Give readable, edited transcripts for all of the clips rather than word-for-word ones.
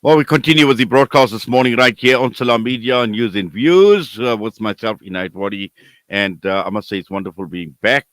Well, we continue with the broadcast this morning right here on Salam Media News and Views with myself, Inayat Wadi. And I must say, it's wonderful being back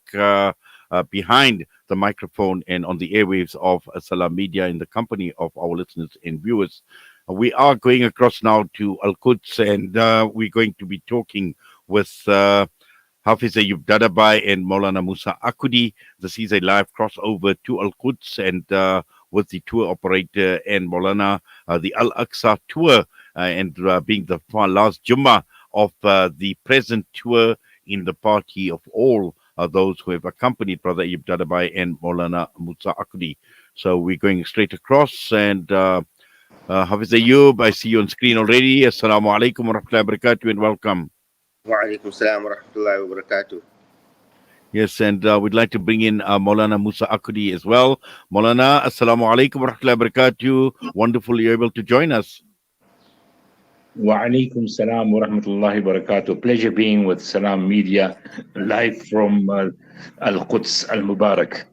behind the microphone and on the airwaves of Salam Media in the company of our listeners and viewers. We are going across now to Al Quds, and we're going to be talking with Hafiz Ayoob Dadabhay and Moulana Moosa Akoodie. This is a live crossover to Al Quds and with the tour operator and Moulana, the Al Aqsa tour, and being the last Jummah of the present tour in the party of all those who have accompanied Brother Ayoob Dadabhay and Moulana Moosa Akoodie. So we're going straight across and Hafiz Ayoob, I see you on screen already. Assalamu alaikum wa rahmatullahi wa barakatuh and welcome. Wa salam wa rahmatullahi wa barakatuh. Yes, and we'd like to bring in Moulana Moosa Akoodie as well. Moulana, Assalamu alaikum wa rahmatullahi wa barakatuh. Wonderful you're able to join us. Wa alaikum salam wa rahmatullahi wa barakatuh. Pleasure being with Salam Media live from Al Quds Al Mubarak.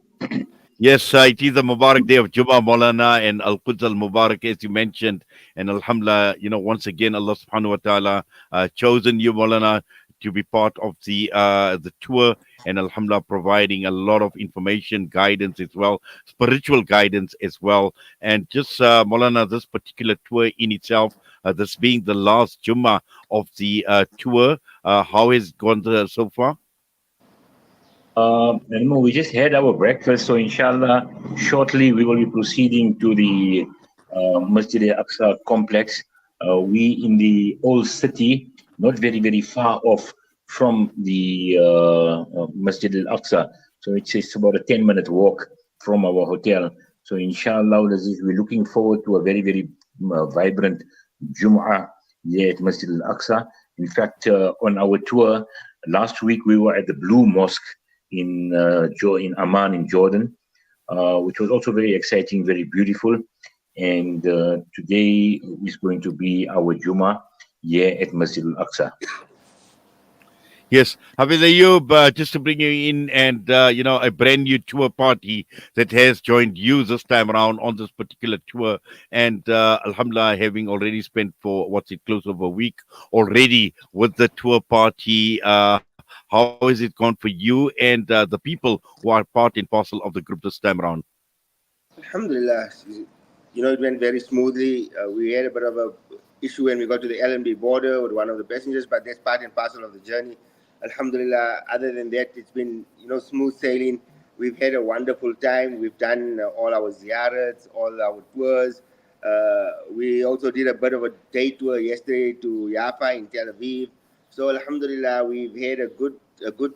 Yes, it is the Mubarak day of Jummah, Maulana, and Al Quds Al Mubarak, as you mentioned. And Alhamdulillah, once again, Allah subhanahu wa ta'ala chosen you, Maulana, to be part of the tour. And Alhamdulillah, providing a lot of information, guidance as well, spiritual guidance as well. And just, Maulana, this particular tour in itself, this being the last Jummah of the tour, how has it gone so far? We just had our breakfast, so inshallah, shortly we will be proceeding to the Masjid al-Aqsa complex. We in the old city, not very, very far off from the Masjid al-Aqsa. So it's about a 10-minute walk from our hotel. So inshallah, we're looking forward to a very, very vibrant Jum'ah here at Masjid al-Aqsa. In fact, on our tour, last week we were at the Blue Mosque in Amman in Jordan, which was also very exciting, very beautiful. And today is going to be our Jummah here at Masjid al-Aqsa. Yes, Hafiz Ayoob, just to bring you in and, a brand new tour party that has joined you this time around on this particular tour. And Alhamdulillah, having already spent close of a week already with the tour party. How has it gone for you and the people who are part and parcel of the group this time around? Alhamdulillah, it went very smoothly. We had a bit of a issue when we got to the LNB border with one of the passengers, but that's part and parcel of the journey. Alhamdulillah, other than that, it's been, smooth sailing. We've had a wonderful time. We've done all our ziyarats, all our tours. We also did a bit of a day tour yesterday to Yafa in Tel Aviv. So Alhamdulillah, we've had a good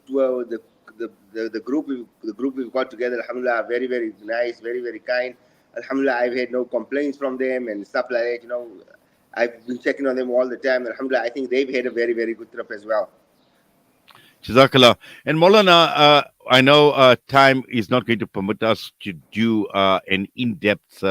tour with the group we've got together. Alhamdulillah, very, very nice, very, very kind. Alhamdulillah, I've had no complaints from them and stuff like that. I've been checking on them all the time. Alhamdulillah, I think they've had a very, very good trip as well. Jazakallah. And Maulana, I know time is not going to permit us to do an in-depth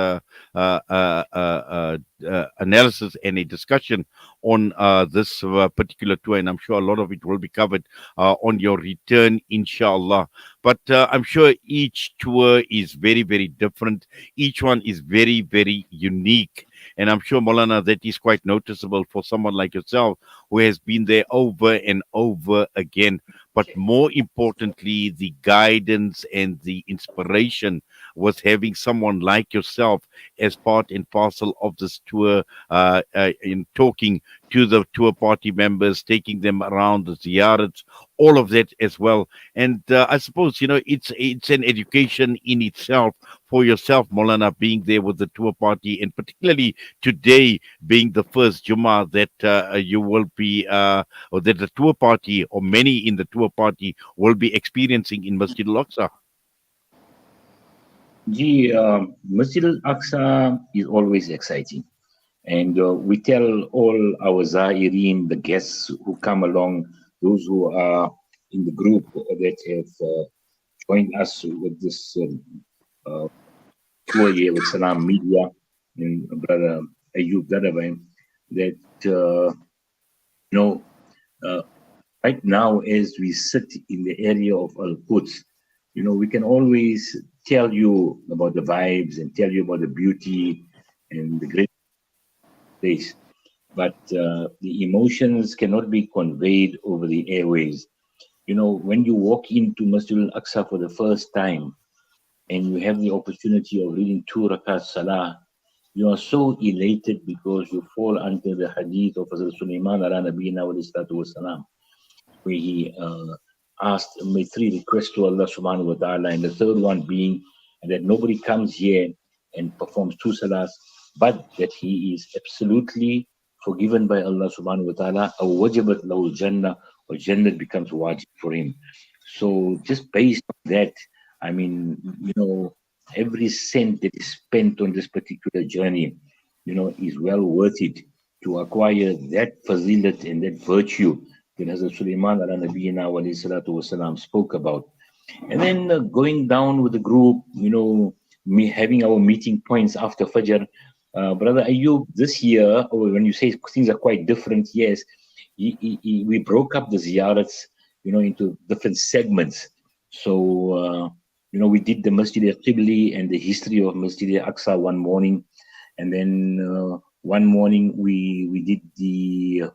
analysis and a discussion on this particular tour, and I'm sure a lot of it will be covered on your return, inshallah. But I'm sure each tour is very, very different. Each one is very, very unique. And I'm sure, Maulana, that is quite noticeable for someone like yourself who has been there over and over again. But more importantly, the guidance and the inspiration was having someone like yourself as part and parcel of this tour, in talking to the tour party members, taking them around the ziyarats, all of that as well. And I suppose, it's an education in itself for yourself, Maulana, being there with the tour party, and particularly today being the first Jummah that you will be, or that the tour party, or many in the tour party, will be experiencing in Masjid al-Aqsa. Masjid al-Aqsa is always exciting. And we tell all our Zahireen, the guests who come along, those who are in the group that have joined us with this tour here with Salam Media and Brother Ayoob Dadabhay, that, right now as we sit in the area of Al Quds, we can always tell you about the vibes and tell you about the beauty and the great place. But the emotions cannot be conveyed over the airways. You know, when you walk into Masjid al-Aqsa for the first time and you have the opportunity of reading 2 rakat salah, you are so elated because you fall under the hadith of Hazrat Sulaiman ala nabiyina wa salatu wa salam, where he asked, made three requests to Allah subhanahu wa ta'ala, and the third one being that nobody comes here and performs 2 salahs, but that he is absolutely forgiven by Allah subhanahu wa ta'ala, or wajabat lahu jannah, or jannah becomes wajib for him. So just based on that, I mean, you know, every cent that is spent on this particular journey, you know, is well worth it to acquire that fazilat and that virtue that Hazrat Sulaiman ala nabiyina wa salatu wasalam spoke about. And then going down with the group, you know, me having our meeting points after Fajr. Brother Ayoob, this year, when you say things are quite different, yes, we broke up the ziyarats, you know, into different segments. So, you know, we did the Masjid al-Qibli and the history of Masjid al-Aqsa one morning. And then one morning we did the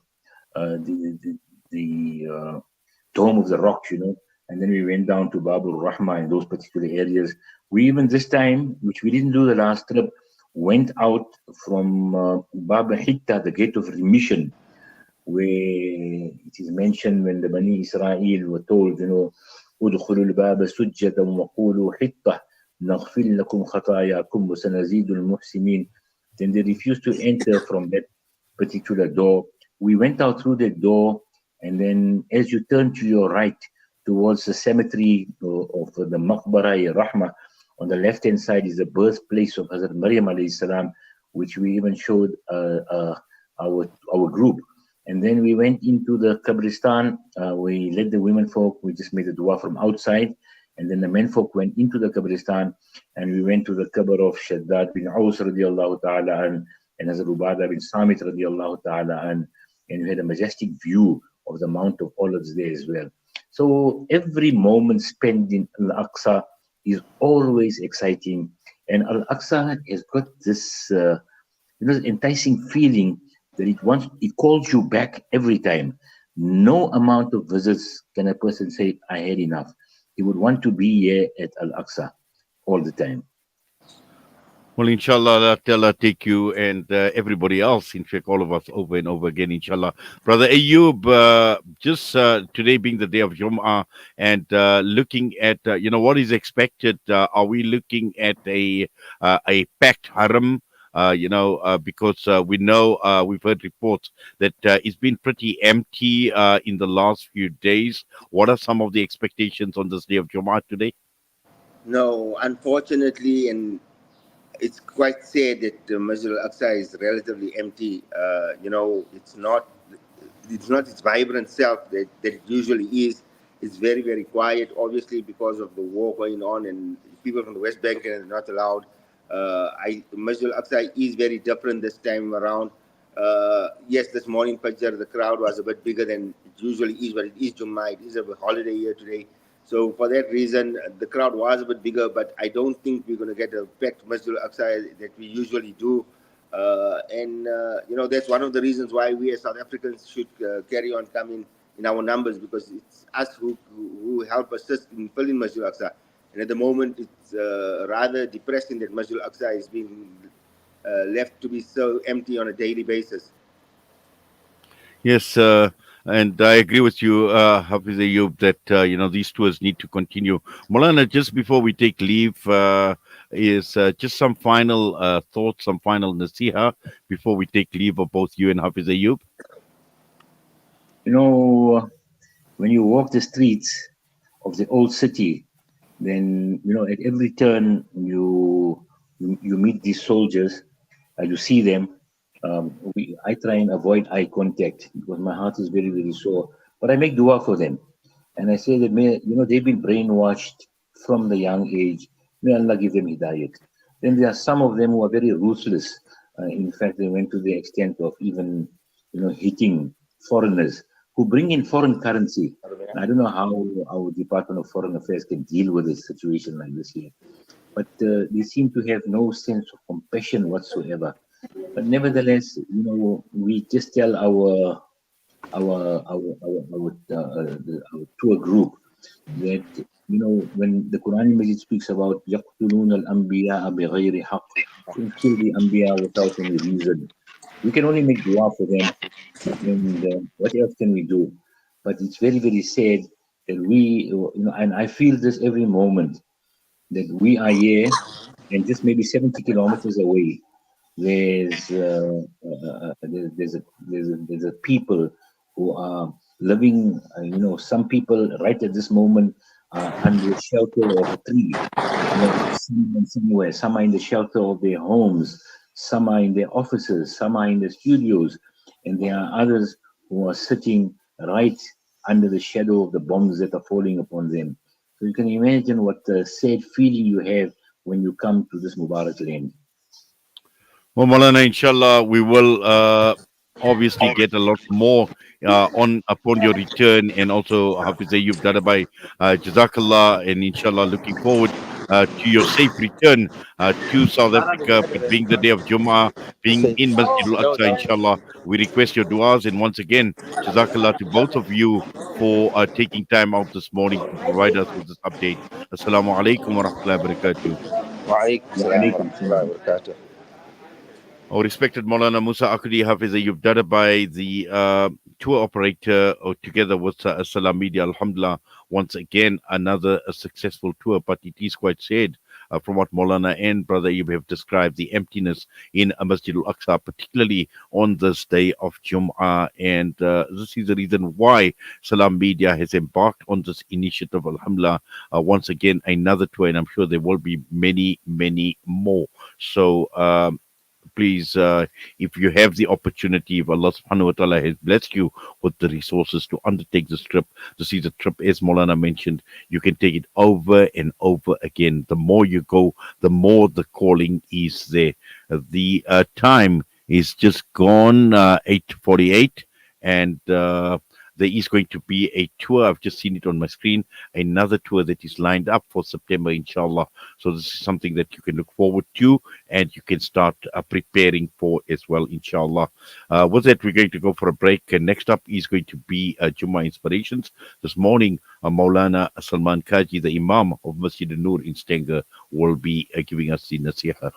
Dome of the Rock, you know, and then we went down to Babul Rahma in those particular areas. We even this time, which we didn't do the last trip, went out from Bab Hitta, the gate of remission, where it is mentioned when the Bani Israel were told, you know, ادخلوا الباب سجدا وقولوا حطة نغفر لكم خطاياكم وسنزيد المحسنين. Then they refused to enter from that particular door. We went out through that door, and then as you turn to your right towards the cemetery of the Maqbara Rahma, on the left hand side is the birthplace of Hazrat Maryam alayhi salam, which we even showed our group. And then we went into the Qabristan. We led the women folk. We just made a dua from outside. And then the men folk went into the Qabristan, and we went to the Qabr of Shaddad bin Aus radiallahu ta'ala and Hazrat Ubadah bin Samit radiallahu ta'ala and we had a majestic view of the Mount of Olives there as well. So every moment spent in Al-Aqsa is always exciting. And Al-Aqsa has got this enticing feeling that it calls you back every time. No amount of visits can a person say, I had enough. He would want to be here at Al-Aqsa all the time. Well, inshallah, Allah take you and everybody else, in fact, all of us over and over again, inshallah. Brother Ayoob, just today being the day of Jummah and looking at, what is expected, are we looking at a packed haram? Because we know we've heard reports that it's been pretty empty in the last few days. What are some of the expectations on this day of Jummah today? No, unfortunately, and it's quite sad that the Masjid al-Aqsa is relatively empty. It's not its vibrant self that it usually is. It's very, very quiet, obviously, because of the war going on and people from the West Bank are not allowed. Masjid al-Aqsa is very different this time around. Yes, this morning, Fajr, the crowd was a bit bigger than it usually is, but it is Jummah. It is a holiday here today. So for that reason, the crowd was a bit bigger, but I don't think we're going to get a packed Masjid al-Aqsa that we usually do. That's one of the reasons why we as South Africans should carry on coming in our numbers, because it's us who help assist in filling Masjid al-Aqsa. And at the moment, it's rather depressing that Masjid al-Aqsa is being left to be so empty on a daily basis. Yes, and I agree with you, Hafiz Ayoob, that these tours need to continue. Moulana, just before we take leave, is just some final thoughts, some final nasiha before we take leave of both you and Hafiz Ayoob. When you walk the streets of the old city, then at every turn you meet these soldiers, you see them. I try and avoid eye contact because my heart is very, very sore. But I make dua for them, and I say that they've been brainwashed from the young age. May Allah give them hidayat. Then there are some of them who are very ruthless. In fact, they went to the extent of even hitting foreigners who bring in foreign currency. I don't know how our Department of Foreign Affairs can deal with a situation like this here. But they seem to have no sense of compassion whatsoever. But nevertheless, we just tell our tour group that when the Quran Majid speaks about يقتلون الأنبياء بغير حق, they kill the Anbiya without any reason. We can only make dua for them, and what else can we do? But it's very, very sad that and I feel this every moment, that we are here, and just maybe 70 kilometers away, there's a people who are living, some people right at this moment under the shelter of a tree, somewhere. Some are in the shelter of their homes, some are in their offices, some are in the studios, and there are others who are sitting right under the shadow of the bombs that are falling upon them. So you can imagine what the sad feeling you have when you come to this Mubarak land. Well, Maulana, inshallah, we will obviously get a lot more on upon your return, and also Hafiz Ayoob Dadabhay, Jazakallah, and inshallah, looking forward to your safe return to South Africa, it being the day of Jummah, being in Masjid al-Aqsa, inshallah. We request your du'as, and once again, Jazakallah to both of you for taking time out this morning to provide us with this update. Assalamu alaikum wa rahmatullahi wa barakatuh. وعليكم Wa السلام alaikum ورحمة الله salam. وبركاته. Our respected Moulana Moosa Akoodie, Hafiz Ayoob Dadabhay, the tour operator, together with Salam Media, Alhamdulillah, once again, another successful tour. But it is quite sad from what Moulana and Brother Ayoob have described, the emptiness in Masjid al-Aqsa, particularly on this day of Jummah. And this is the reason why Salam Media has embarked on this initiative, Alhamdulillah. Once again, another tour, and I'm sure there will be many, many more. So, please, if you have the opportunity, if Allah subhanahu wa ta'ala has blessed you with the resources to undertake this trip, to see the trip, as Maulana mentioned, you can take it over and over again. The more you go, the more the calling is there. The time is just gone, 8:48, and there is going to be a tour. I've just seen it on my screen. Another tour that is lined up for September, inshallah. So this is something that you can look forward to, and you can start preparing for as well, inshallah. With that, we're going to go for a break. And next up is going to be Jummah Inspirations. This morning, Maulana Salman Kaji, the Imam of Masjid Nur in Stenger, will be giving us the nasiha.